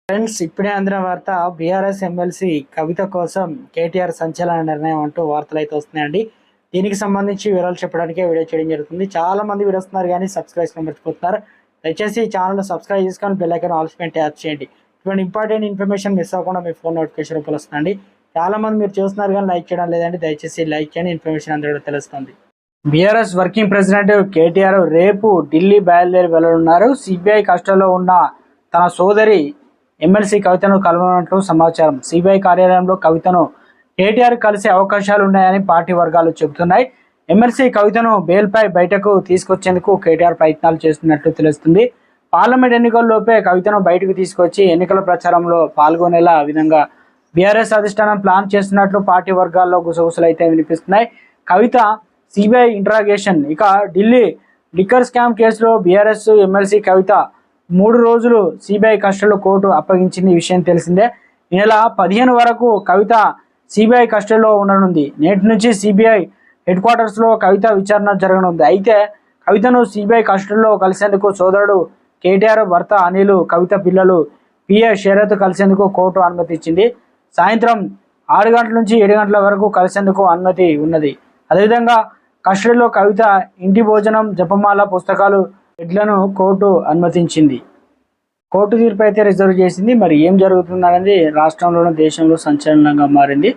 Friends, ఇప్పుడే అందిన వార్త. బీఆర్ఎస్ ఎమ్మెల్సీ కవిత కోసం కేటీఆర్ సంచలన నిర్ణయం అంటూ వార్తలు అయితే వస్తున్నాయండి. దీనికి సంబంధించి వివరాలు చెప్పడానికే వీడియో చేయడం జరుగుతుంది. చాలా మంది వీడియోస్తున్నారు కానీ సబ్స్క్రైబ్ మర్చిపోతున్నారు. దయచేసి ఈ ఛానల్ సబ్స్క్రైబ్ చేసుకొని బెల్ ఐకాన్ ఆల్ పైన ట్యాప్ చేయండి. ఇటువంటి ఇంపార్టెంట్ ఇన్ఫర్మేషన్ మిస్ అవ్వకుండా మీ ఫోన్ నోటిఫికేషన్ రూపంలో వస్తుందండి. చాలా మంది మీరు చూస్తున్నారు కానీ లైక్ చేయడం లేదండి. దయచేసి లైక్ చేయండి, ఇన్ఫర్మేషన్ అందరూ తెలుస్తుంది. బీఆర్ఎస్ వర్కింగ్ ప్రెసిడెంట్ కేటీఆర్ రేపు ఢిల్లీ బయలుదేరి వెళ్లనున్నారు. సిబిఐ కస్టడీలో ఉన్న తన సోదరి ఎమ్మెల్సీ కవితను కలవనున్నట్లు సమాచారం. సిబిఐ కార్యాలయంలో కవితను కేటీఆర్ కలిసే అవకాశాలు ఉన్నాయని పార్టీ వర్గాలు చెబుతున్నాయి. ఎమ్మెల్సీ కవితను బెయిల్పై బయటకు తీసుకొచ్చేందుకు కేటీఆర్ ప్రయత్నాలు చేస్తున్నట్లు తెలుస్తుంది. పార్లమెంట్ ఎన్నికల్లోపే కవితను బయటకు తీసుకొచ్చి ఎన్నికల ప్రచారంలో పాల్గొనేలా విధంగా బీఆర్ఎస్ అధిష్టానం ప్లాన్ చేస్తున్నట్లు పార్టీ వర్గాల్లో గుసగుసలు అయితే వినిపిస్తున్నాయి. కవిత సిబిఐ ఇంట్రాగేషన్. ఇక ఢిల్లీ లిక్కర్ స్కామ్ కేసులో బీఆర్ఎస్ ఎమ్మెల్సీ కవిత 3 రోజులు సిబిఐ కస్టడీలో కోర్టు అప్పగించింది. ఈ విషయం తెలిసిందే. ఈ నెల 15 వరకు కవిత సిబిఐ కస్టడీలో ఉండనుంది. నేటి నుంచి సిబిఐ హెడ్ క్వార్టర్స్లో కవిత విచారణ జరగనుంది. అయితే కవితను సిబిఐ కస్టడీలో కలిసేందుకు సోదరుడు కేటీఆర్, భర్త అనిల్, కవిత పిల్లలు పిఏ షరత్ కలిసేందుకు కోర్టు అనుమతి ఇచ్చింది. సాయంత్రం 6 గంటల నుంచి 7 గంటల వరకు కలిసేందుకు అనుమతి ఉన్నది. అదేవిధంగా కస్టడీలో కవిత ఇంటి భోజనం, జపమాల, పుస్తకాలు, బెడ్లను కోర్టు అనుమతించింది. కోర్టు తీర్పు అయితే రిజర్వ్ చేసింది. మరి ఏం జరుగుతుందనేది రాష్ట్రంలోనూ దేశంలో సంచలనంగా మారింది.